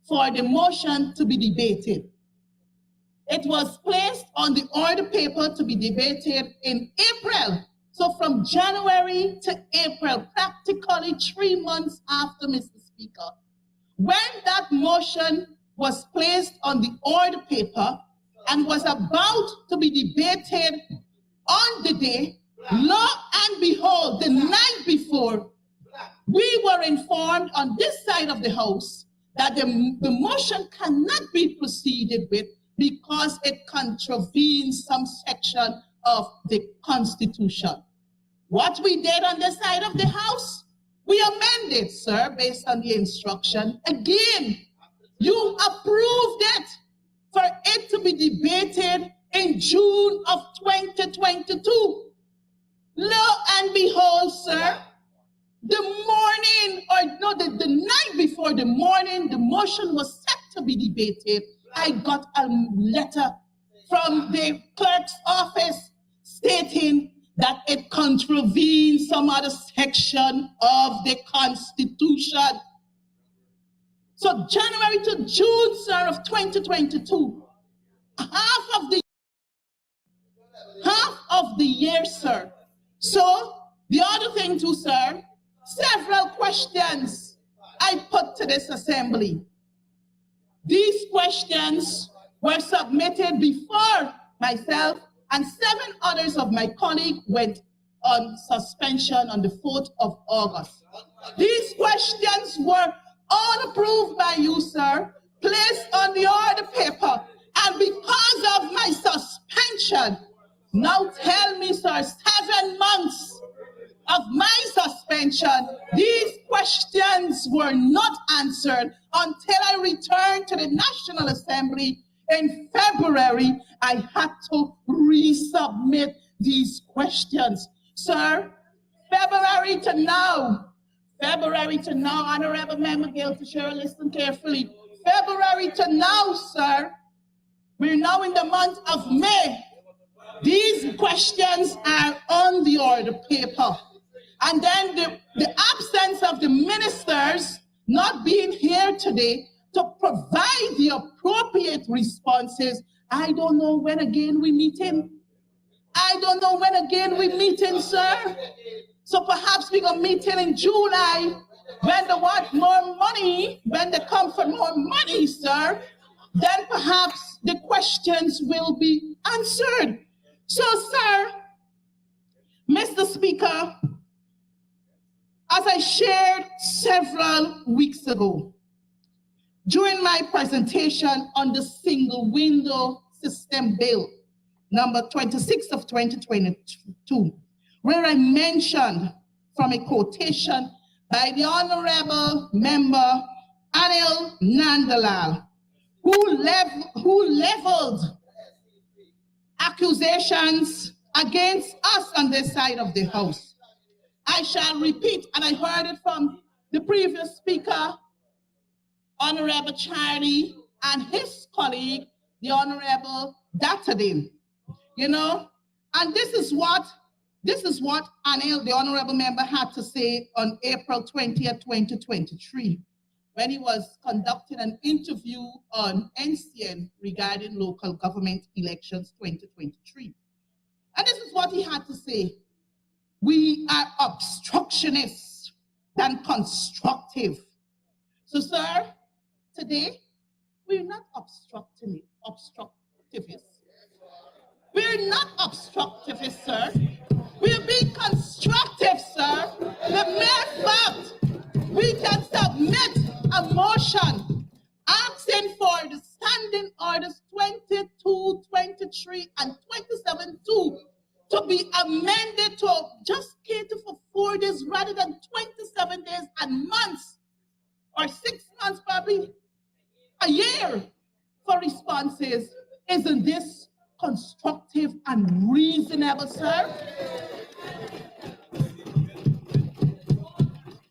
for the motion to be debated. It was placed on the order paper to be debated in April. So from January to April, practically 3 months after, Mr. Speaker. When that motion was placed on the order paper and was about to be debated on the day, lo and behold, the night before, we were informed on this side of the House that the motion cannot be proceeded with because it contravenes some section of the Constitution. What we did on this side of the House, we amended, sir, based on the instruction. Again, you approved it for it to be debated in June of 2022. Lo and behold, sir, the night before the morning, the motion was set to be debated. I got a letter from the clerk's office stating that it contravenes some other section of the Constitution. So January to June, sir, of 2022, half of the year, sir. So the other thing too, sir, several questions I put to this assembly. These questions were submitted before myself and 7 others of my colleagues went on suspension on the 4th of August. These questions were all approved by you, sir, placed on the order paper, and because of my suspension, now tell me, sir, 7 months of my suspension, these questions were not answered until I returned to the National Assembly in February. I had to resubmit these questions. Sir, February to now, Honorable Member Gill, to share, listen carefully. February to now, sir, we're now in the month of May. These questions are on the order paper. And then the absence of the ministers not being here today to provide the appropriate responses. I don't know when again we're meeting. Sir. So perhaps we're going to meet in July when they want more money, when they come for more money, sir. Then perhaps the questions will be answered. So, sir, Mr. Speaker, as I shared several weeks ago, during my presentation on the single window system bill, number 26 of 2022, where I mentioned from a quotation by the Honorable Member Anil Nandalal, who leveled accusations against us on this side of the House. I shall repeat, and I heard it from the previous speaker, Honorable Charlie, and his colleague, the Honorable Datadin. You know, and this is what Anil, the Honorable Member, had to say on April 20th, 2023, when he was conducting an interview on NCN regarding local government elections 2023. And this is what he had to say. We are obstructionists than constructive. So, sir, today, we're not obstructivists. We're not obstructivists, sir. We're being constructive, sir. The mere fact we can submit a motion asking for the standing orders 22, 23, and 27-2 to be amended to just cater for 4 days rather than 27 days and months, or 6 months, probably a year for responses. Isn't this constructive and reasonable, sir?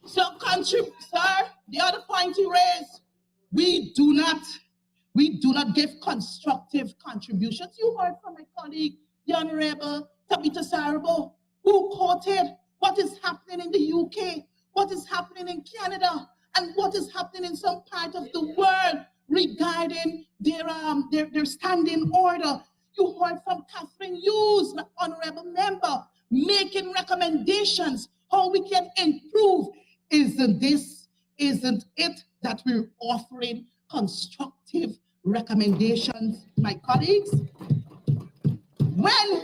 So, sir, the other point you raised, we do not give constructive contributions. You heard from my colleague, the Honorable Tabitha Sarabo, who quoted what is happening in the UK, what is happening in Canada, and what is happening in some part of the world regarding their standing order. You heard from Catherine Hughes, my honorable member, making recommendations how we can improve. Isn't it that we're offering constructive recommendations, my colleagues? When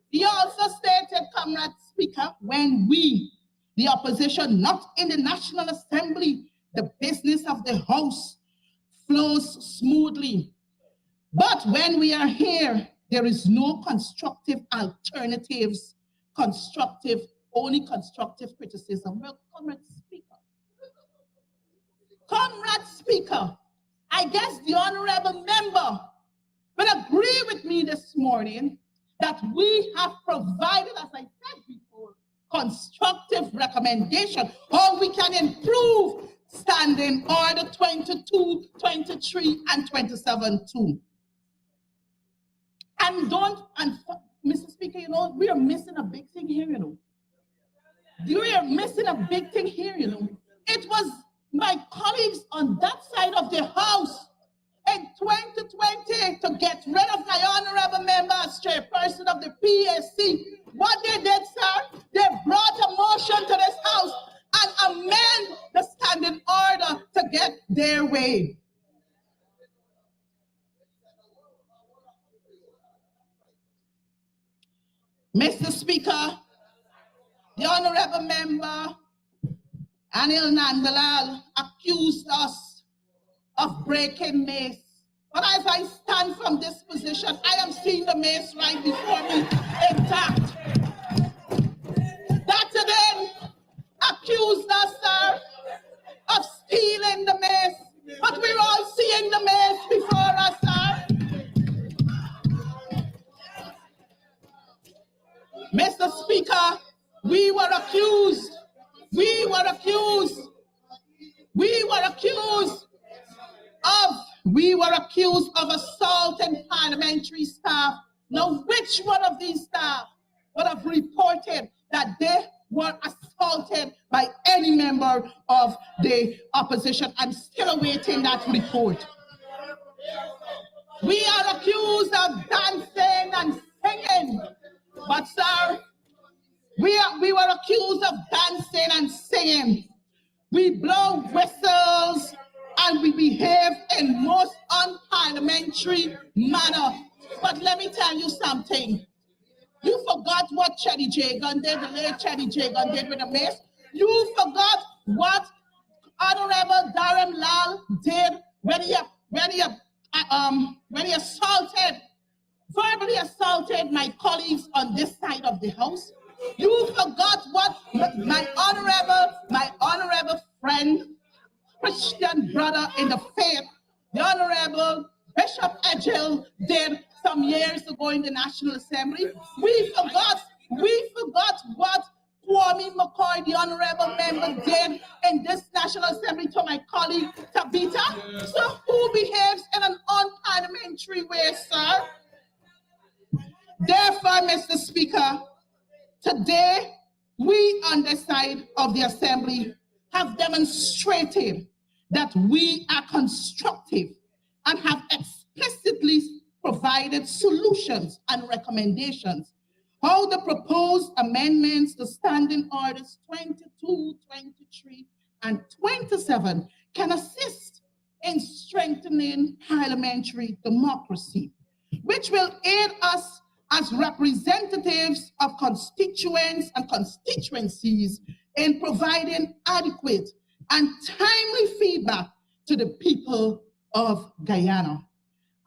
he also stated, Comrade Speaker, when we, the opposition, not in the National Assembly, the business of the House flows smoothly. But when we are here, there is no constructive alternatives, only constructive criticism. Well, Comrade Speaker, I guess the honorable member will agree with me this morning that we have provided, as I said before, constructive recommendation how we can improve Standing Order 22, 23, and 27 too. And Mr. Speaker, we are missing a big thing here, We are missing a big thing here, It was my colleagues on that side of the House in 2020 to get rid of my honorable member as chairperson of the PAC. What they did, sir, they brought a motion to this House and amend the standing order to get their way. Mr. Speaker, the honorable member, Anil Nandalal, accused us of breaking mace. But as I stand from this position, I am seeing the mace right before me intact. That again accused us, sir, of stealing the mace. But we're all seeing the mace before us, sir. Mr. Speaker, we were accused of assaulting parliamentary staff. Now, which one of these staff would have reported that they were assaulted by any member of the opposition? I'm still awaiting that report. We are accused of dancing and singing, but sir, we were accused of dancing and singing. We blow whistles and we behave in most unparliamentary manner. But let me tell you something. You forgot what Chetty Jagan did, the late Chetty Jagan did with the mace. You forgot what Honorable Dharam Lal did when he verbally assaulted my colleagues on this side of the House. You forgot what my honorable friend, Christian brother in the faith, the Honorable Bishop Edgell did some years ago in the National Assembly. We forgot what Kwame McCoy, the honorable member, did in this National Assembly to my colleague Tabitha. So who behaves in an unparliamentary way, sir? Therefore, Mr. Speaker, today we on this side of the Assembly have demonstrated that we are constructive and have explicitly provided solutions and recommendations how the proposed amendments to Standing Orders 22, 23, and 27 can assist in strengthening parliamentary democracy, which will aid us as representatives of constituents and constituencies in providing adequate and timely feedback to the people of Guyana.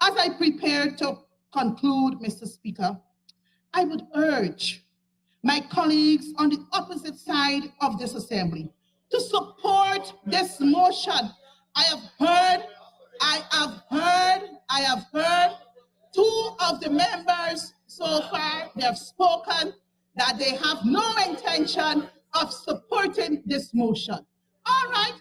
As I prepare to conclude, Mr. Speaker, I would urge my colleagues on the opposite side of this Assembly to support this motion. I have heard two of the members so far. They have spoken that they have no intention of supporting this motion. All right,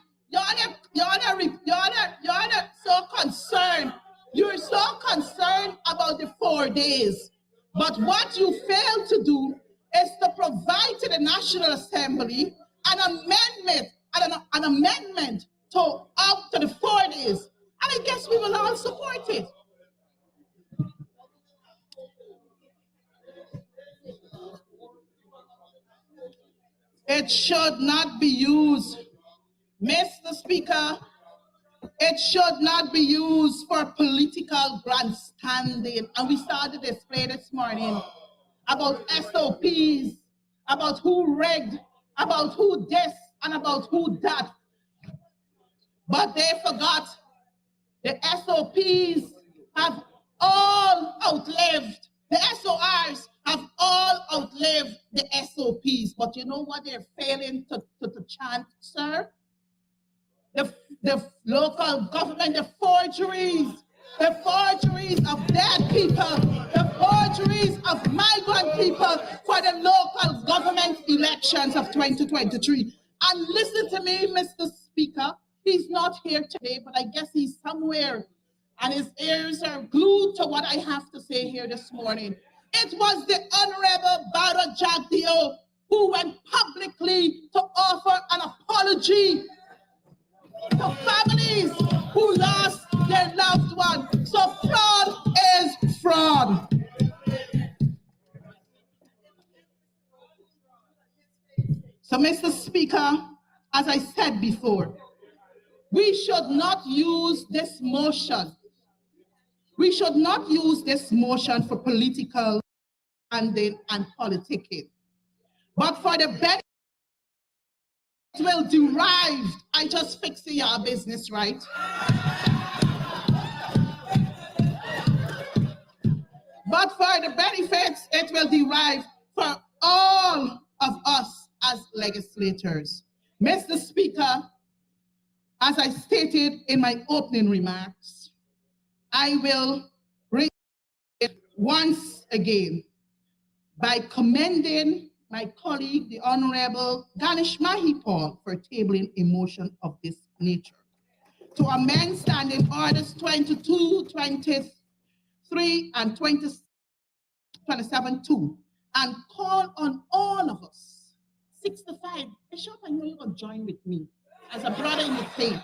you're so concerned about the 4 days. But what you fail to do is to provide to the National Assembly an amendment is. And I guess we will all support it. It should not be used, Mr. Speaker, it should not be used for political grandstanding. And we started a display this morning about SOPs, about who rigged, about who this, and about who that. But they forgot the SOPs have all outlived, the SORs have all outlived the SOPs. But you know what they're failing to chant, sir? The local government, the forgeries of dead people, the forgeries of migrant people for the local government elections of 2023. And listen to me, Mr. Speaker, he's not here today, but I guess he's somewhere and his ears are glued to what I have to say here this morning. It was the Honorable Barra Jagdeo who went publicly to offer an apology to families who lost their loved one. So fraud is fraud. So, Mr. Speaker, as I said before, we should not use this motion. We should not use this motion for political standing and politicking, but for the benefit will derive. I just fix your business, right? But for the benefits it will derive for all of us as legislators. Mr. Speaker, as I stated in my opening remarks, I will read it once again by commending my colleague, the Honorable Ganesh Mahipal, for tabling a motion of this nature to amend Standing Orders 22, 23, and 27-2 and call on all of us, 65, Bishop, I know you're going to join with me as a brother in the faith.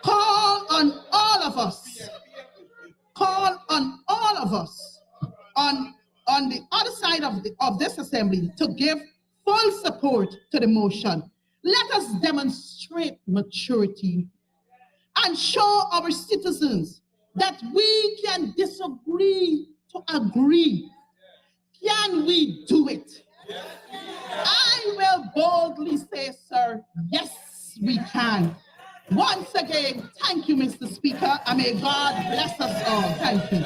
Call on all of us on the other side of this assembly to give full support to the motion. Let us demonstrate maturity and show our citizens that we can disagree to agree. Can we do it? I will boldly say, sir, yes, we can. Once again, thank you, Mr. Speaker, and may God bless us all. Thank you.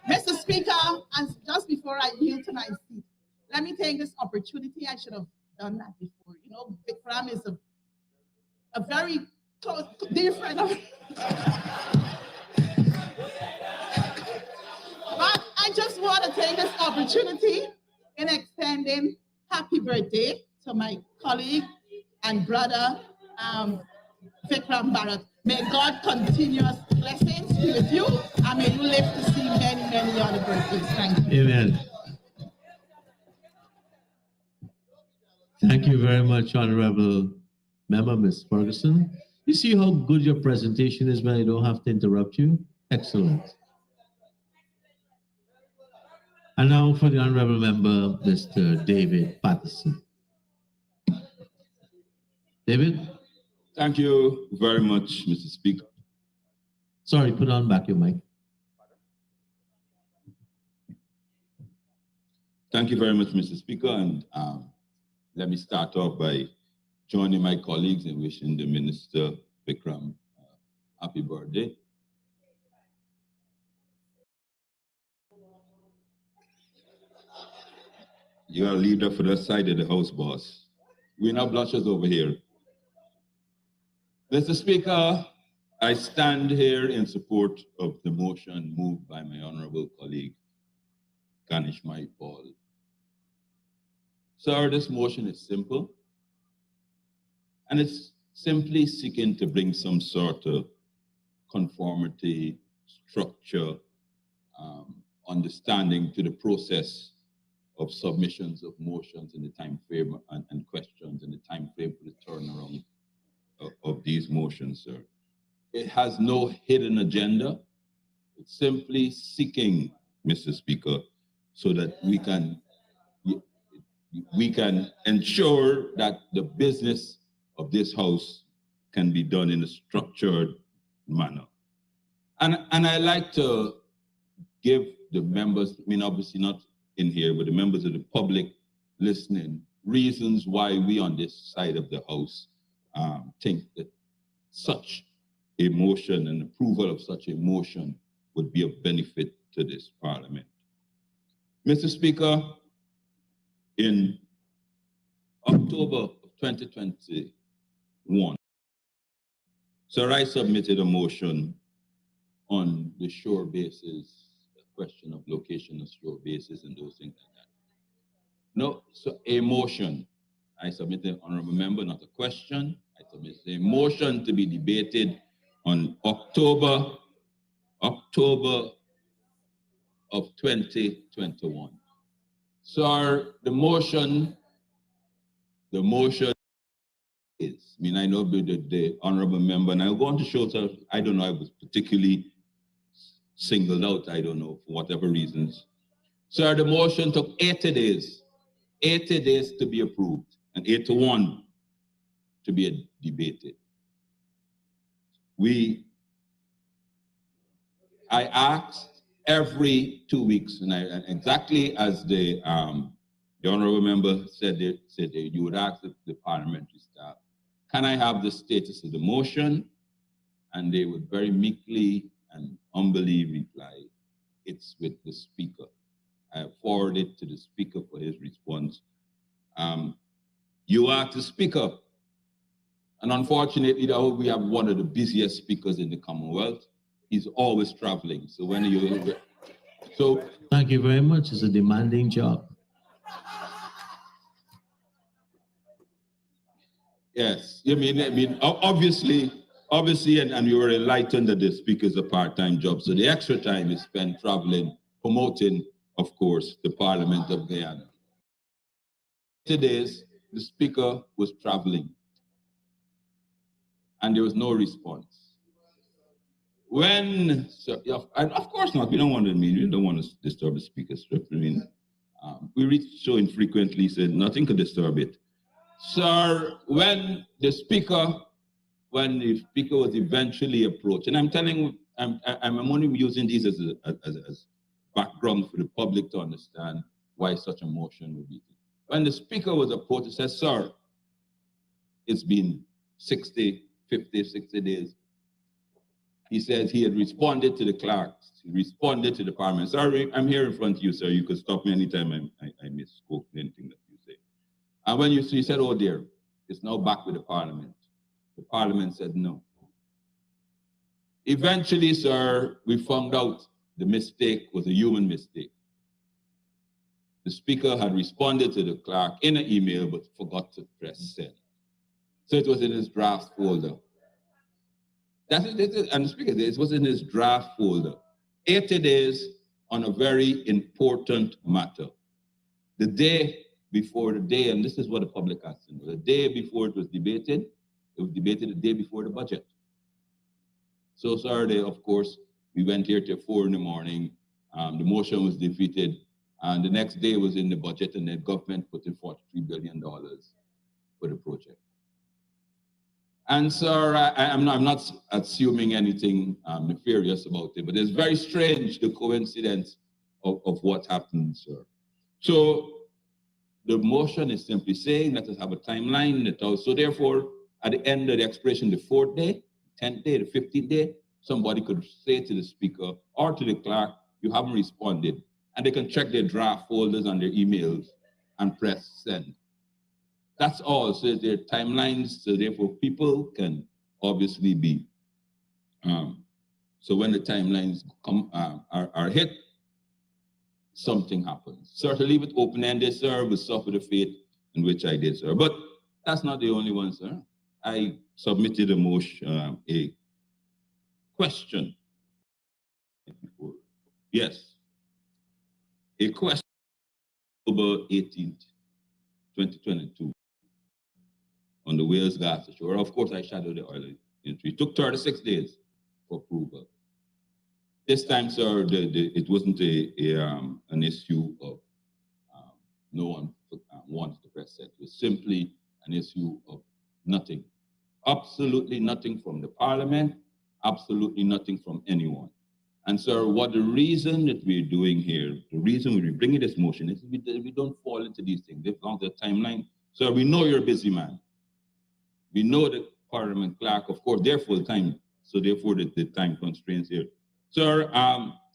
Mr. Speaker, and just before I yield to my seat, let me take this opportunity. I should have done that before. You know, Bikram is a very close, dear friend of mine. But I just want to take this opportunity in extending happy birthday to my colleague and brother, Vikram Bharat. May God continuous blessings be with you, and may you live to see many, many other birthdays. Thank you. Amen. Thank you very much, Honorable Member, Ms. Ferguson. You see how good your presentation is when I don't have to interrupt you? Excellent. And now for the Honorable Member, Mr. David Patterson. David? Thank you very much, Mr. Speaker. Sorry, put on back your mic. Thank you very much, Mr. Speaker. And let me start off by joining my colleagues in wishing the Minister, Vikram, happy birthday. You're a leader for the side of the house, boss. We're not blushes over here. Mr. Speaker, I stand here in support of the motion moved by my honorable colleague, Ganesh Mahipal. Sir, this motion is simple, and it's simply seeking to bring some sort of conformity, structure, understanding to the process of submissions of motions in the time frame and questions in the time frame for the turnaround of these motions, sir. It has no hidden agenda. It's simply seeking, Mr. Speaker, so that we can ensure that the business of this House can be done in a structured manner. And I like to give the members, I mean, obviously not in here, but the members of the public listening, reasons why we on this side of the House think that such a motion and approval of such a motion would be of benefit to this Parliament. Mr. Speaker, in October of 2021, sir, I submitted a motion on the shore bases, the question of location of shore bases and those things like that. No, so a motion. I submitted, honorable member, not a question. I submitted a motion to be debated on October of 2021. Sir, the motion is, I mean, I know the honorable member, and I'm going to show, sir, I don't know, I was particularly singled out, I don't know, for whatever reasons. Sir, the motion took 80 days to be approved, and 81 to be debated. I asked every 2 weeks, and exactly as the honorable member said, you would ask the parliamentary staff, can I have the status of the motion? And they would very meekly and humbly reply, it's with the speaker. I forwarded it to the speaker for his response. You asked the speaker, and unfortunately, we have one of the busiest speakers in the Commonwealth. He's always traveling. So when you, so Thank you very much. It's a demanding job. yes, I mean, obviously, and you were enlightened that the speaker is a part-time job. So the extra time is spent traveling, promoting, of course, the Parliament of Guyana. Today, the speaker was traveling, and there was no response. When, so, of course not, we don't want to disturb the speaker's trip. I mean, we reach so infrequently, so nothing could disturb it. Sir, when the speaker was eventually approached, and I'm telling, I'm only using these as background for the public to understand why such a motion would be. When the speaker was approached, he said, sir, it's been 60 days. He says he had responded to the clerks, he responded to the parliament. Sorry, I'm here in front of you, sir. You could stop me anytime I misspoke anything that you say. And when he said, oh dear, it's now back with the parliament. The parliament said no. Eventually, sir, we found out the mistake was a human mistake. The speaker had responded to the clerk in an email, but forgot to press send. So it was in his draft folder. That's it, and the speaker said it was in his draft folder. 80 days on a very important matter. The day before the day, and this is what the public has to know, the day before it was debated the day before the budget. So Saturday, of course, we went here till 4 in the morning. The motion was defeated, and the next day was in the budget, and the government put in $43 billion for the project. And sir, I'm not assuming anything nefarious about it, but it's very strange, the coincidence of what happened, sir. So the motion is simply saying, let us have a timeline. So therefore, at the end of the expiration, the 4th day, 10th day, the 15th day, somebody could say to the speaker or to the clerk, you haven't responded. And they can check their draft folders and their emails and press send. That's all. So there are timelines, so therefore people can obviously be. So when the timelines come are hit, something happens. Sir, to leave it open-ended, sir, will suffer the fate in which I did, sir. But that's not the only one, sir. I submitted a motion, a question. Yes. A question, October 18th, 2022. on the Wales gas ashore. Of course, I shadowed the oil industry. It took 36 days for approval. This time, sir, it wasn't an issue of no one wants to press set. It was simply an issue of nothing. Absolutely nothing from the parliament, absolutely nothing from anyone. And sir, what the reason that we're doing here, the reason we're bringing this motion is we don't fall into these things. They belong to the timeline. Sir, we know you're a busy man. We know the parliament clerk, of course, they're full time. So therefore the time constraints here. Sir,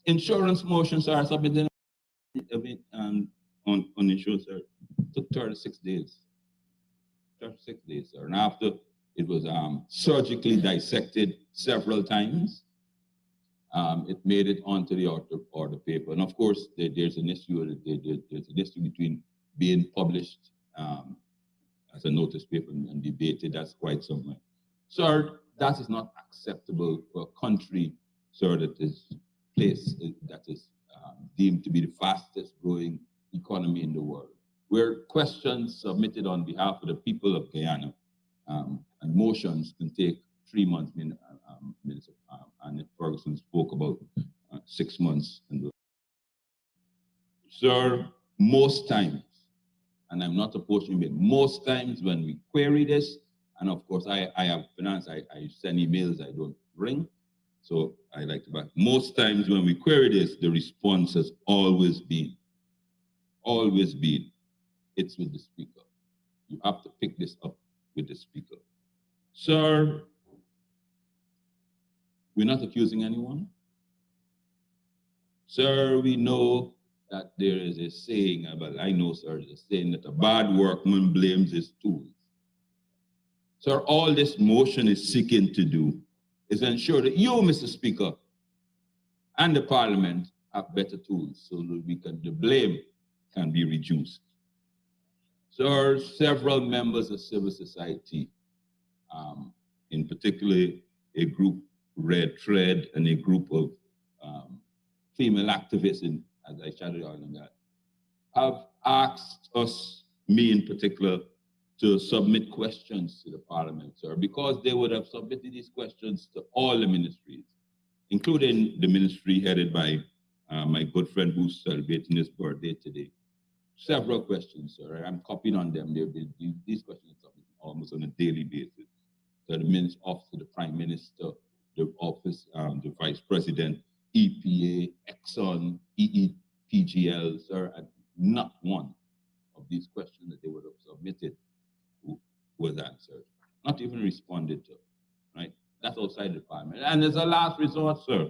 insurance motions are submitted on insurance, sir. It took 36 days. 36 days, sir. And after it was surgically dissected several times, it made it onto the order paper. And of course, there's an issue. There's an issue between being published as a notice paper and debated. That's quite something. Sir, that is not acceptable for a country, sir, that is deemed to be the fastest growing economy in the world, where questions submitted on behalf of the people of Guyana and motions can take 3 months. And Ferguson spoke about 6 months. Sir, most times, and I'm not opposing it, most times when we query this, and of course I have finance, I send emails, I don't ring, so I like to back. Most times when we query this, the response has always been, it's with the speaker. You have to pick this up with the speaker. Sir, we're not accusing anyone. Sir, we know that there is a saying, but I know, sir, there's a saying that a bad workman blames his tools. Sir, all this motion is seeking to do is ensure that you, Mr. Speaker, and the Parliament have better tools so that the blame can be reduced. Sir, several members of civil society, in particular a group, Red Thread, and a group of female activists, as I shouted out on that, have asked us, me in particular, to submit questions to the Parliament, sir, because they would have submitted these questions to all the ministries, including the ministry headed by my good friend who's celebrating his birthday today. Several questions, sir. I'm copying on them. These questions are almost on a daily basis. So the Minister, Office of the Prime Minister, the Office, the Vice President, EPA, Exxon, EEPGL, sir, and not one of these questions that they would have submitted was answered, not even responded to, right? That's outside the Parliament. And as a last resort, sir,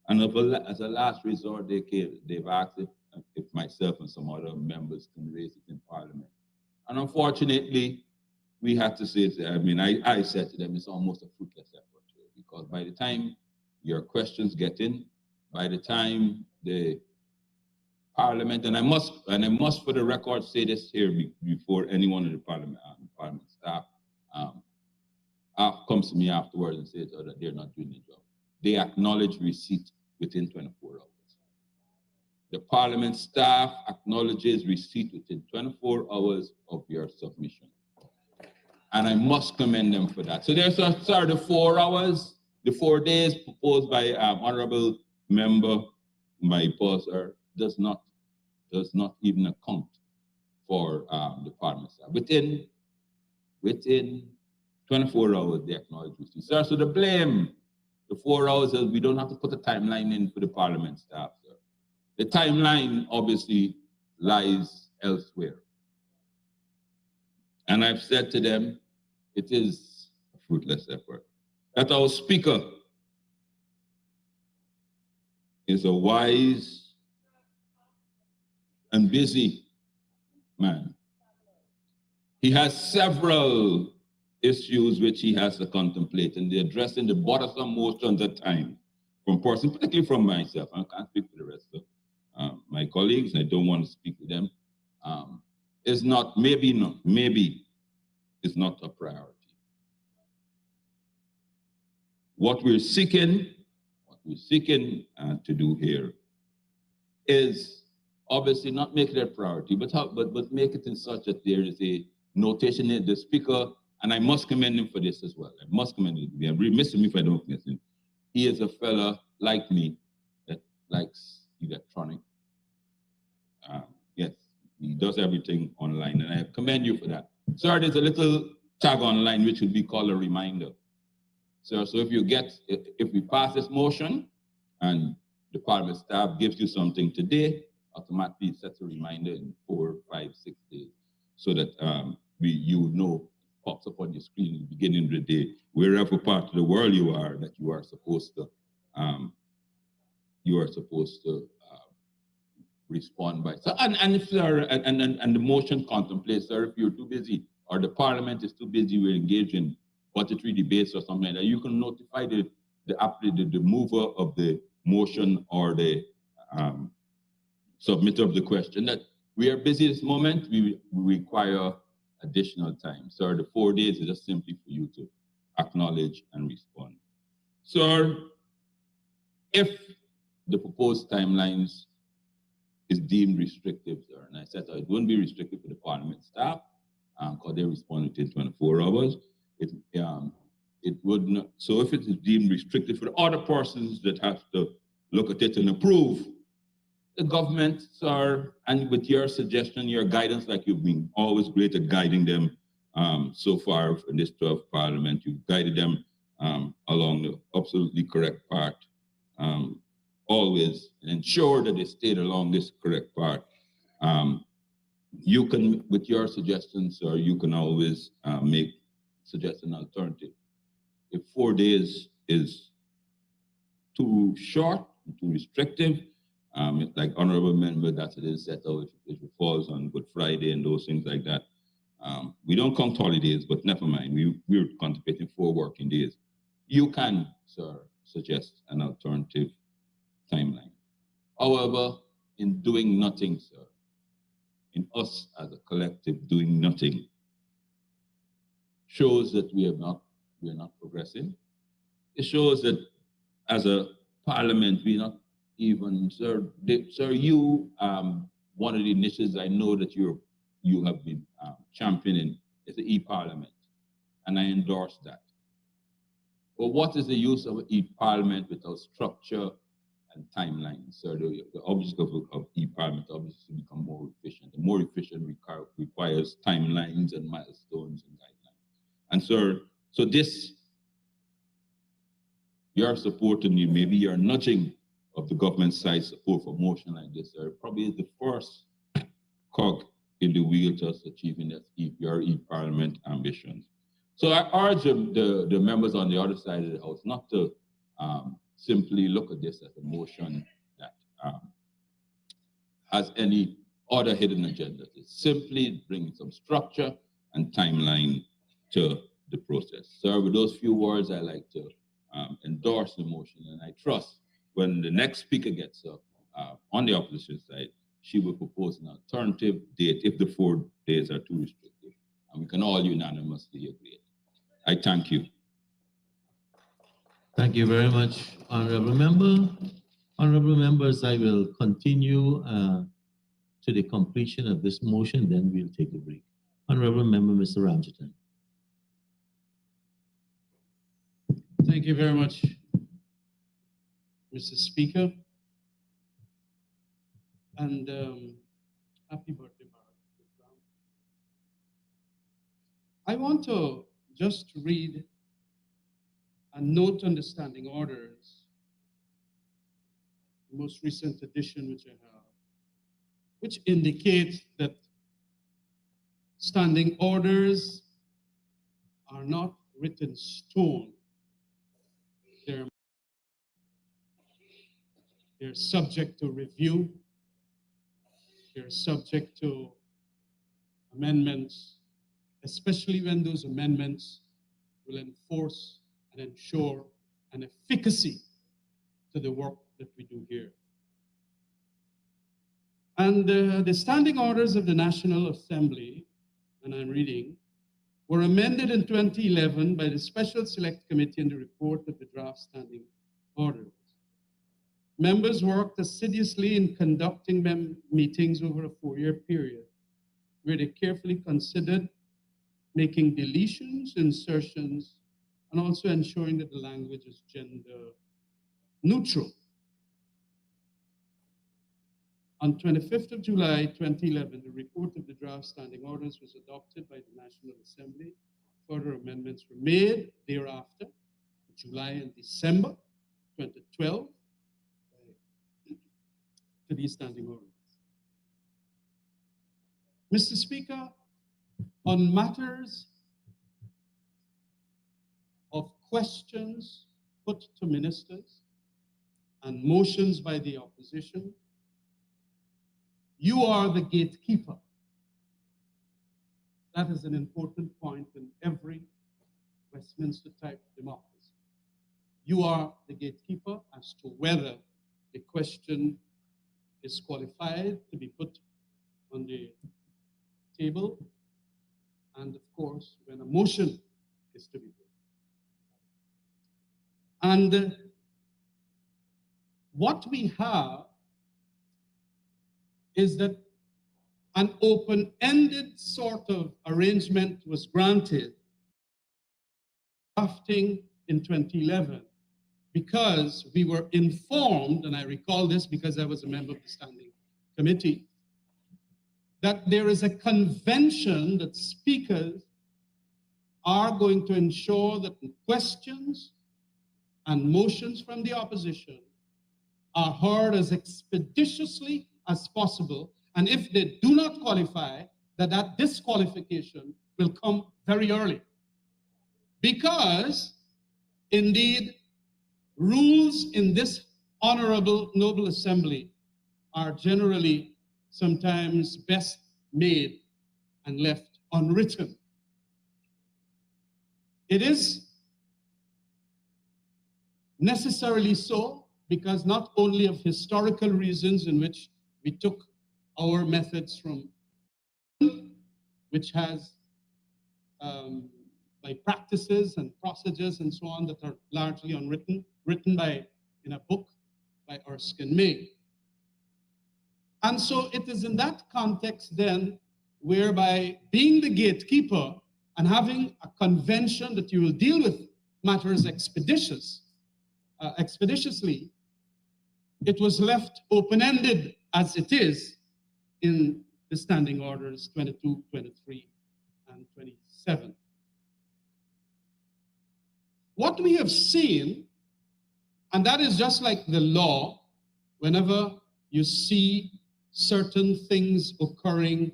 and as a last resort, they've asked if myself and some other members can raise it in Parliament. And unfortunately, we had to say, I said to them, it's almost a fruitless effort, because by the time your questions get in, by the time the Parliament, and I must for the record say this here before anyone in the Parliament staff comes to me afterwards and says that they're not doing their job. They acknowledge receipt within 24 hours. The Parliament staff acknowledges receipt within 24 hours of your submission. And I must commend them for that. So there's the 4 hours, the 4 days proposed by Honorable Member, my boss, does not even account for the Parliament staff. Within 24 hours, they acknowledge receipt. Sir, so the blame, the 4 hours, we don't have to put a timeline in for the Parliament staff, sir. The timeline obviously lies elsewhere. And I've said to them, it is a fruitless effort. That our Speaker is a wise and busy man. He has several issues which he has to contemplate, and they're addressing the bothersome motions at times from persons, particularly from myself. I can't speak for the rest of my colleagues, and I don't want to speak for them. Maybe it's not a priority. What we're seeking to do here is obviously not make it a priority, but make it in such that there is a notation that the Speaker And I must commend him for this as well. I must commend him. I miss him if I don't miss him. He is a fella like me that likes electronic. Yes, he does everything online, and I commend you for that. Sir, there's a little tag online which will be called a reminder. Sir, so if we pass this motion and the Parliament staff gives you something today, automatically it sets a reminder in 4, 5, 6 days, so that you would know, pops up on your screen at the beginning of the day, wherever part of the world you are, that you are supposed to respond by. So and if there and the motion contemplates, sir, if you're too busy or the Parliament is too busy, we're engaged in budgetary debates or something like that, you can notify the mover of the motion or the submitter of the question that we are busy this moment, we require additional time. So the 4 days is just simply for you to acknowledge and respond. So if the proposed timelines is deemed restrictive, sir, and I said it wouldn't be restrictive for the Parliament staff because they respond within 24 hours. It would not. So if it is deemed restrictive for the other persons that have to look at it and approve, the government, sir, and with your suggestion, your guidance, like you've been always great at guiding them so far in this 12th Parliament, you've guided them along the absolutely correct path, always, and ensure that they stayed along this correct path. You can, with your suggestions, sir, you can always suggest an alternative. If 4 days is too short, too restrictive, like honorable member, that's it is set out, if it falls on Good Friday and those things like that. We don't count holidays, but never mind. We're contemplating 4 working days. You can, sir, suggest an alternative timeline. However, in doing nothing, sir, in us as a collective doing nothing, shows that we are not progressing. It shows that as a parliament, we're not even, sir, you, one of the initiatives I know that you have been championing is the e-parliament, and I endorse that. But what is the use of e-parliament without structure and timelines? So the objective of e-parliament obviously become more efficient. The more efficient requires timelines and milestones and guidelines. And so this, your support and maybe your nudging of the government side support for motion like this, sir, probably is the first cog in the wheel to us achieving your e-parliament ambitions. So I urge the members on the other side of the house not to simply look at this as a motion that has any other hidden agenda. It's simply bringing some structure and timeline to the process. So with those few words, I like to endorse the motion, and I trust when the next speaker gets up on the opposition side, she will propose an alternative date if the 4 days are too restrictive, and we can all unanimously agree. I thank you. Thank you very much, Honorable Member. Honorable Members, I will continue to the completion of this motion, then we'll take a break. Honorable Member, Mr. Ramjitan. Thank you very much, Mr. Speaker. And happy birthday, Barack. I want to just read a note on the standing orders, the most recent edition which I have, which indicates that standing orders are not written stone. They're subject to review. They're subject to amendments, especially when those amendments will enforce and ensure an efficacy to the work that we do here. And the standing orders of the National Assembly, and I'm reading, were amended in 2011 by the Special Select Committee in the report of the draft standing orders. Members worked assiduously in conducting meetings over a 4-year period, where they carefully considered making deletions, insertions, and also ensuring that the language is gender neutral. On 25th of July 2011, the report of the draft standing orders was adopted by the National Assembly. Further amendments were made thereafter, July and December 2012, to these standing orders. Mr. Speaker, on matters of questions put to ministers and motions by the opposition, you are the gatekeeper. That is an important point in every Westminster type democracy. You are the gatekeeper as to whether the question is qualified to be put on the table, and of course, when a motion is to be put. And what we have is that an open-ended sort of arrangement was granted drafting in 2011 because we were informed, and I recall this because I was a member of the standing committee, that there is a convention that speakers are going to ensure that questions and motions from the opposition are heard as expeditiously as possible, and if they do not qualify, that disqualification will come very early. Because, indeed, rules in this honorable, noble assembly are generally sometimes best made and left unwritten. It is necessarily so because not only of historical reasons in which we took our methods from, which has by practices and procedures and so on that are largely unwritten, written in a book by Erskine May. And so it is in that context then whereby being the gatekeeper and having a convention that you will deal with matters expeditiously, it was left open-ended as it is in the standing orders 22, 23, and 27. What we have seen, and that is just like the law, whenever you see certain things occurring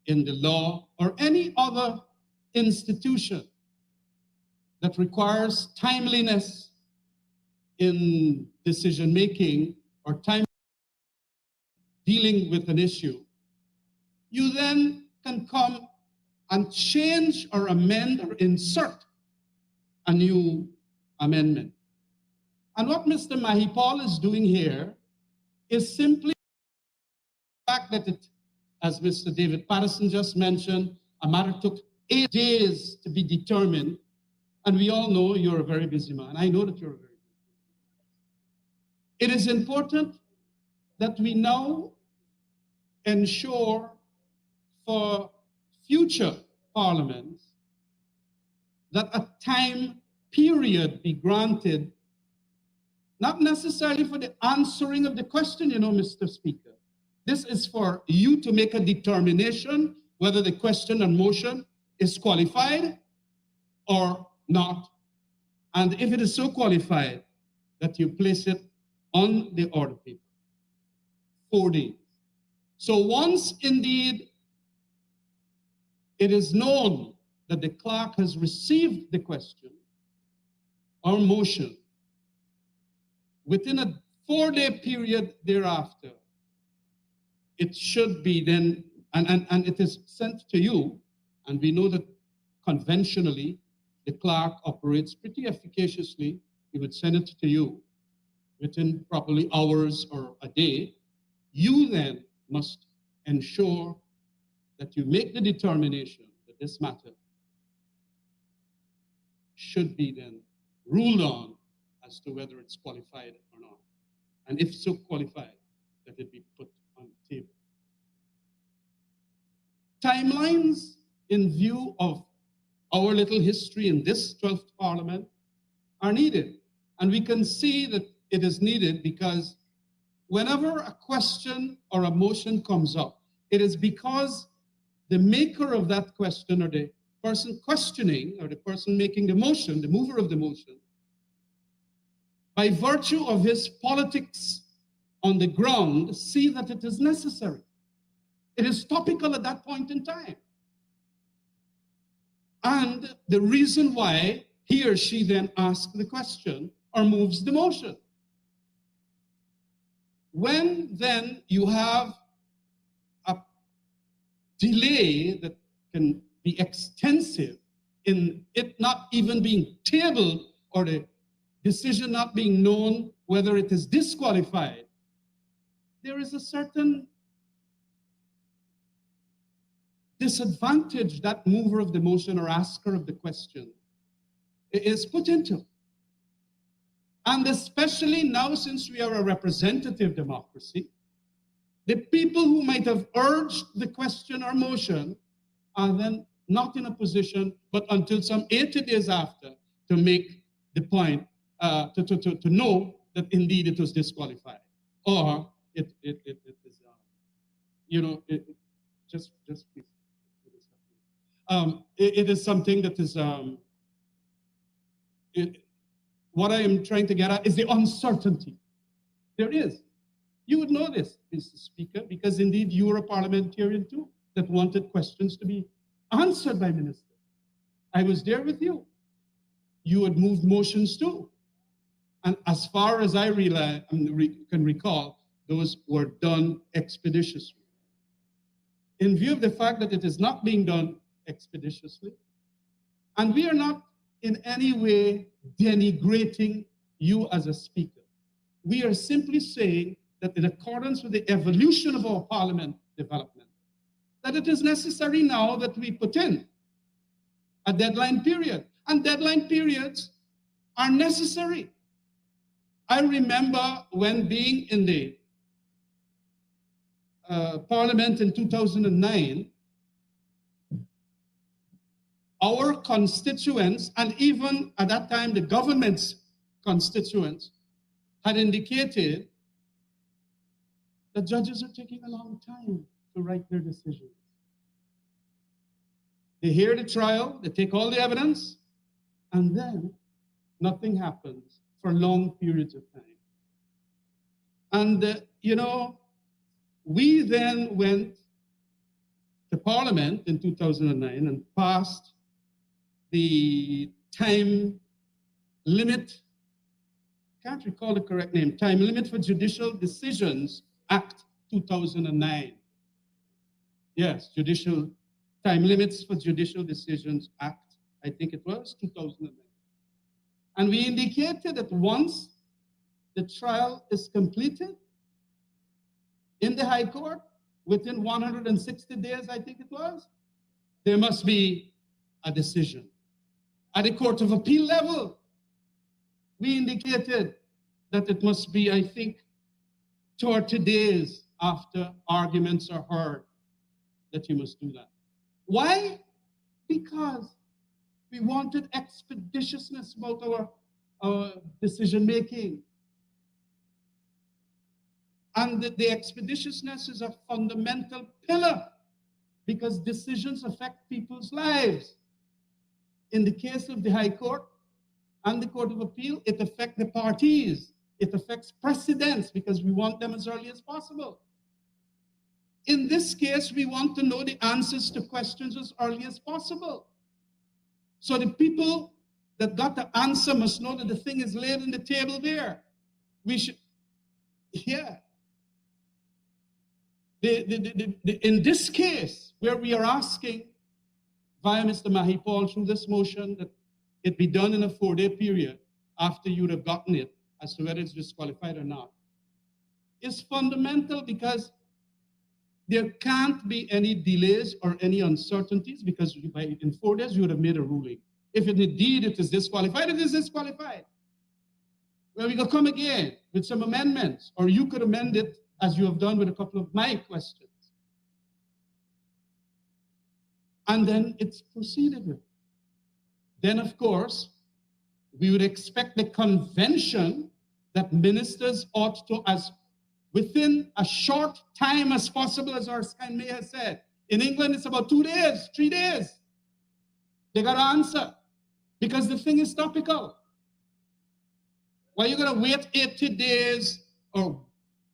in the law or any other institution that requires timeliness in decision-making or time dealing with an issue, you then can come and change or amend or insert a new amendment. And what Mr. Mahipal is doing here is simply the fact that it, as Mr. David Patterson just mentioned, a matter took 8 days to be determined, and we all know you're a very busy man. I know that you're a very busy man. It is important that we now ensure for future parliaments that a time period be granted, not necessarily for the answering of the question, Mr. Speaker. This is for you to make a determination whether the question and motion is qualified or not. And if it is so qualified, that you place it on the order paper. 4 days. So once indeed it is known that the clerk has received the question or motion, within a 4-day period thereafter, it should be then, and it is sent to you, and we know that conventionally the clerk operates pretty efficaciously. He would send it to you within probably hours or a day. You then must ensure that you make the determination that this matter should be then ruled on as to whether it's qualified or not. And if so qualified, that it be put on the table. Timelines in view of our little history in this 12th Parliament are needed. And we can see that it is needed because whenever a question or a motion comes up, it is because the maker of that question or the person questioning or the person making the motion, the mover of the motion, by virtue of his politics on the ground, see that it is necessary. It is topical at that point in time. And the reason why he or she then asks the question or moves the motion. When then you have a delay that can be extensive in it not even being tabled or the decision not being known whether it is disqualified, there is a certain disadvantage that mover of the motion or asker of the question is put into. And especially now, since we are a representative democracy, the people who might have urged the question or motion are then not in a position, but until some 80 days after, to make the point, to know that indeed it was disqualified. Or it is, just please. It is something that is, what I am trying to get at is the uncertainty. There is. You would know this, Mr. Speaker, because indeed you were a parliamentarian too that wanted questions to be answered by ministers. I was there with you. You had moved motions too. And as far as I can recall, those were done expeditiously. In view of the fact that it is not being done expeditiously, and we are not in any way denigrating you as a speaker. We are simply saying that in accordance with the evolution of our parliament development, that it is necessary now that we put in a deadline period. And deadline periods are necessary. I remember when being in the parliament in 2009, our constituents, and even at that time the government's constituents, had indicated that judges are taking a long time to write their decisions. They hear the trial, they take all the evidence, and then nothing happens for long periods of time. And, we then went to Parliament in 2009 and passed the time limit, can't recall the correct name, Time Limit for Judicial Decisions Act 2009. Yes, Judicial Time Limits for Judicial Decisions Act, I think it was, 2009. And we indicated that once the trial is completed in the High Court, within 160 days, I think it was, there must be a decision. At the Court of Appeal level, we indicated that it must be, I think, 30 days after arguments are heard that you must do that. Why? Because we wanted expeditiousness about our decision making. And the expeditiousness is a fundamental pillar because decisions affect people's lives. In the case of the High Court and the Court of Appeal, it affects the parties. It affects precedents because we want them as early as possible. In this case, we want to know the answers to questions as early as possible. So the people that got the answer must know that the thing is laid on the table there. We should, yeah. In this case, where we are asking via Mr. Mahipal through this motion that it be done in a 4-day period after you would have gotten it as to whether it's disqualified or not, is fundamental because there can't be any delays or any uncertainties because in 4 days you would have made a ruling. If indeed it is disqualified, it is disqualified. Well, we could come again with some amendments, or you could amend it as you have done with a couple of my questions. And then it's proceeded with. then of course, we would expect the convention that ministers ought to, as within a short time as possible, as our Sky Mayor said. In England, it's about 2 days, 3 days. They got to answer because the thing is topical. Why are you going to wait 80 days or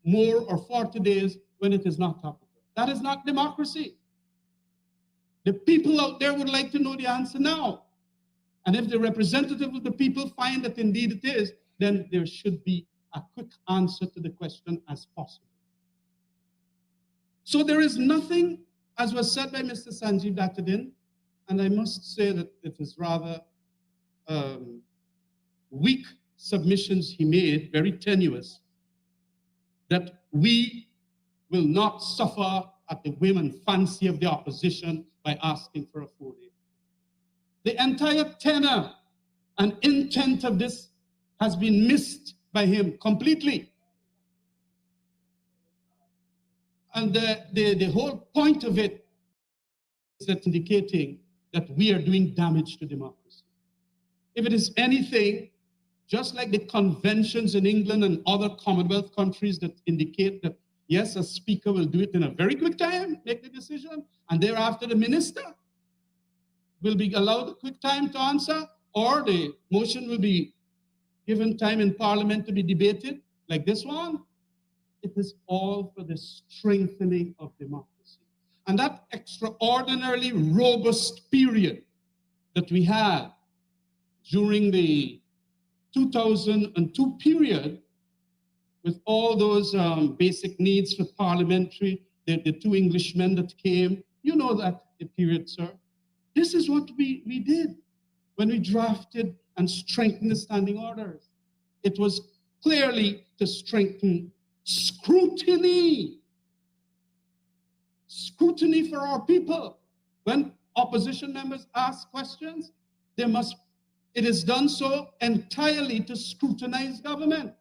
more or 40 days when it is not topical? That is not democracy. The people out there would like to know the answer now. And if the representative of the people find that indeed it is, then there should be a quick answer to the question as possible. So there is nothing, as was said by Mr. Sanjeev Dattadin, and I must say that it is rather weak submissions he made, very tenuous, that we will not suffer at the whim and fancy of the opposition by asking for a 4-day. The entire tenor and intent of this has been missed by him completely. And the whole point of it is that indicating that we are doing damage to democracy. If it is anything, just like the conventions in England and other Commonwealth countries that indicate that, yes, a speaker will do it in a very quick time, make the decision, and thereafter the minister will be allowed a quick time to answer, or the motion will be given time in Parliament to be debated, like this one. It is all for the strengthening of democracy. And that extraordinarily robust period that we had during the 2002 period, with all those basic needs for parliamentary, the 2 Englishmen that came, you know that the period, sir. This is what we did when we drafted and strengthened the standing orders. It was clearly to strengthen scrutiny. Scrutiny for our people. When opposition members ask questions, it is done so entirely to scrutinize government.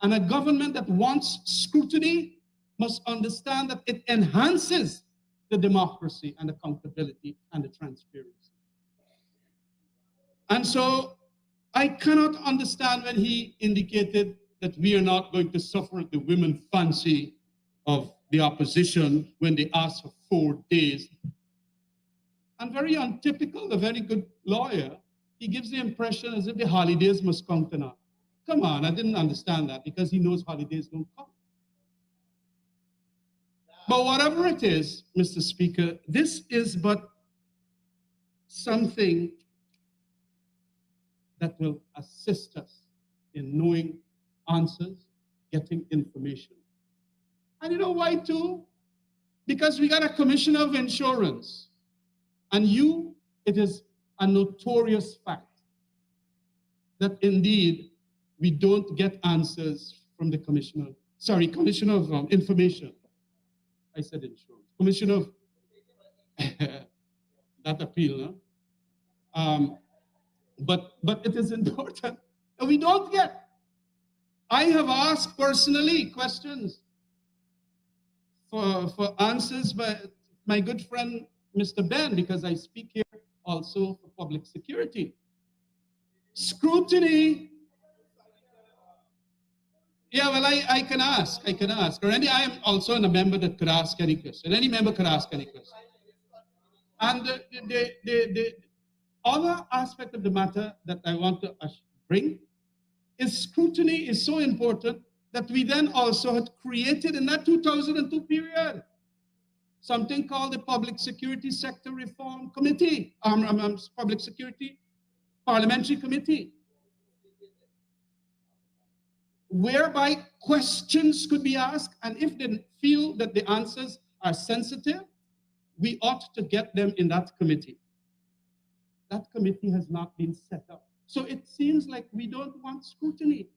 And a government that wants scrutiny must understand that it enhances the democracy and accountability and the transparency. And so I cannot understand when he indicated that we are not going to suffer at the whim and fancy of the opposition when they ask for 4 days. And very untypical, a very good lawyer, he gives the impression as if the holidays must count enough. Come on, I didn't understand that because he knows holidays don't count. But whatever it is, Mr. Speaker, this is but something that will assist us in knowing answers, getting information. And you know why too? Because we got a commissioner of insurance. And it is a notorious fact that indeed we don't get answers from the commissioner of information. I said insurance. Commissioner of that appeal, no? But it is important. And we don't get. I have asked personally questions for answers by my good friend, Mr. Ben, because I speak here also for public security. Scrutiny. Yeah, well, I can ask. Or I am also a member that could ask any question. Any member could ask any question. And the other aspect of the matter that I want to bring is scrutiny is so important that we then also had created in that 2002 period something called the Public Security Sector Reform Committee, Public Security Parliamentary Committee, whereby questions could be asked, and if they feel that the answers are sensitive, we ought to get them in that committee. That committee has not been set up. So it seems like we don't want scrutiny.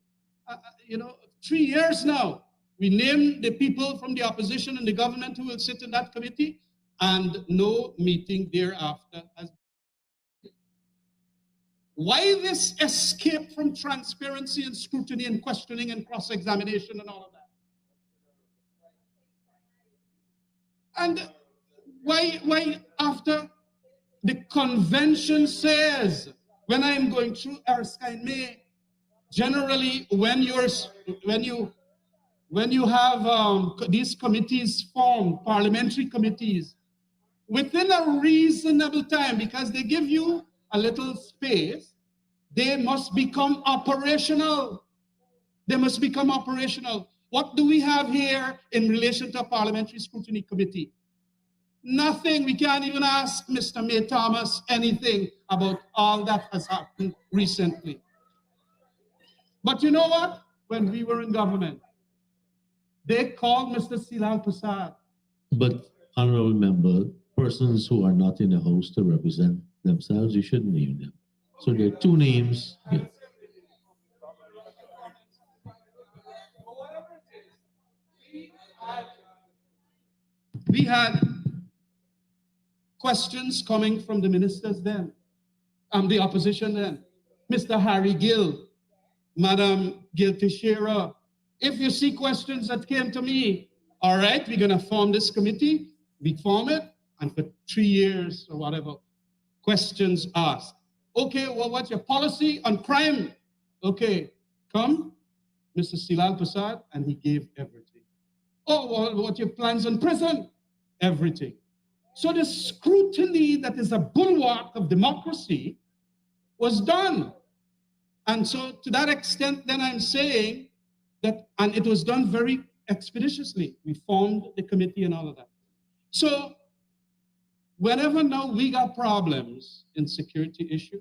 3 years now, we name the people from the opposition and the government who will sit in that committee, and no meeting thereafter has been. Why this escape from transparency and scrutiny and questioning and cross-examination and all of that? And why after the convention says when I'm going through Erskine May, generally when you have these committees formed, parliamentary committees, within a reasonable time, because they give you a little space, they must become operational. They must become operational. What do we have here in relation to a parliamentary scrutiny committee? Nothing. We can't even ask Mr. May Thomas anything about all that has happened recently. But you know what? When we were in government, they called Mr. Silal Prasad. But, honorable member, persons who are not in the House to represent themselves, you shouldn't name them. So there are two names. Yeah. We had questions coming from the ministers then, the opposition then. Mr. Harry Gill, Madam Gil Teixeira. If you see questions that came to me, all right, we're gonna form this committee, we form it, and for 3 years or whatever, questions asked. Okay, well, what's your policy on crime? Okay, come, Mr. Silal Prasad, and he gave everything. Oh, well, what your plans on prison? Everything. So the scrutiny that is a bulwark of democracy was done. And so to that extent, then I'm saying that, and it was done very expeditiously. We formed the committee and all of that. So whenever now we got problems in security issue,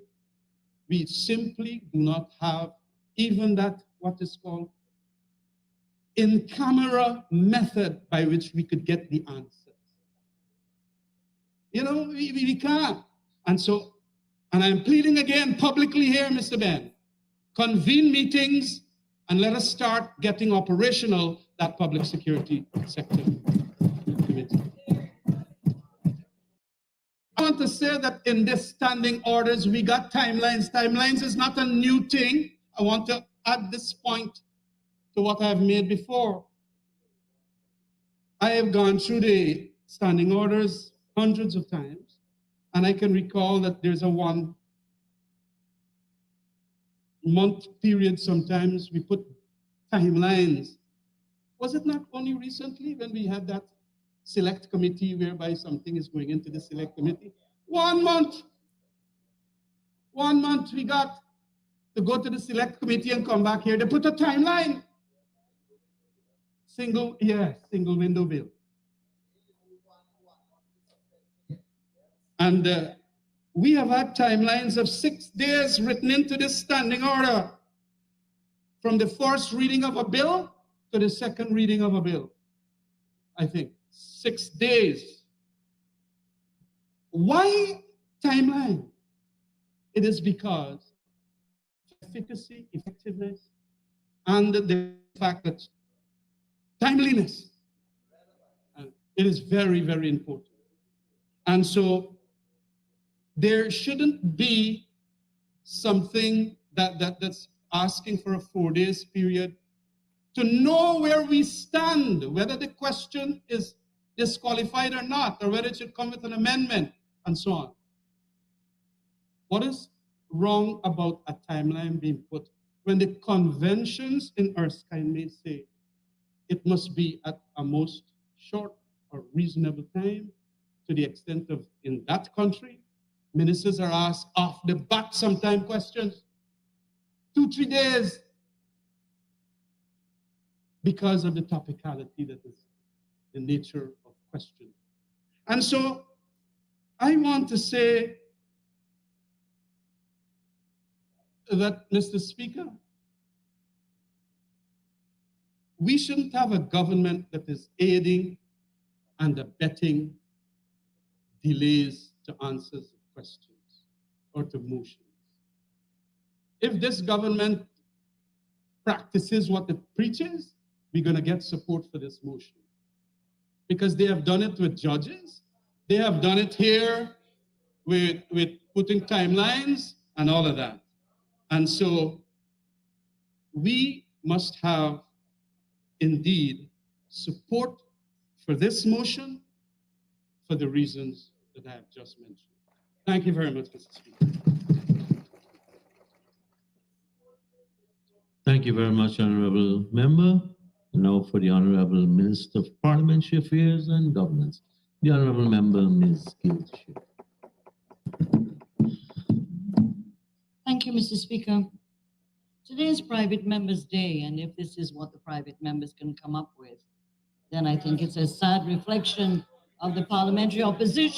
we simply do not have even that, what is called, in-camera method by which we could get the answers. You know, we can't. And so, and I'm pleading again publicly here, Mr. Ben, convene meetings and let us start getting operational that public security sector committee. I want to say that in this standing orders, we got timelines. Timelines is not a new thing. I want to add this point to what I've made before. I have gone through the standing orders hundreds of times, and I can recall that there's a 1 month period sometimes we put timelines. Was it not only recently when we had that select committee whereby something is going into the select committee? 1 month. 1 month we got to go to the select committee and come back here. They put a timeline. Single window bill. And we have had timelines of 6 days written into this standing order, from the first reading of a bill to the second reading of a bill. I think 6 days. Why timeline? It is because efficacy, effectiveness, and the fact that timeliness, it is very, very important. And so there shouldn't be something that's asking for a 4 days period to know where we stand, whether the question is disqualified or not, or whether it should come with an amendment, and so on. What is wrong about a timeline being put when the conventions in Erskine may say it must be at a most short or reasonable time, to the extent of, in that country, ministers are asked off the bat sometime questions, 2-3 days, because of the topicality that is the nature of question. And so I want to say that, Mr. Speaker, we shouldn't have a government that is aiding and abetting delays to answers of questions or to motions. If this government practices what it preaches, we're going to get support for this motion. Because they have done it with judges, they have done it here with putting timelines and all of that. And so we must have indeed support for this motion for the reasons that I have just mentioned. Thank you very much, Mr. Speaker. Thank you very much, Honorable Member. And now for the Honorable Minister of Parliamentary Affairs and Governance, the Honorable Member, Ms. Gilshay. Thank you, Mr. Speaker. Today is Private Members' Day, and if this is what the private members can come up with, then I think it's a sad reflection of the parliamentary opposition.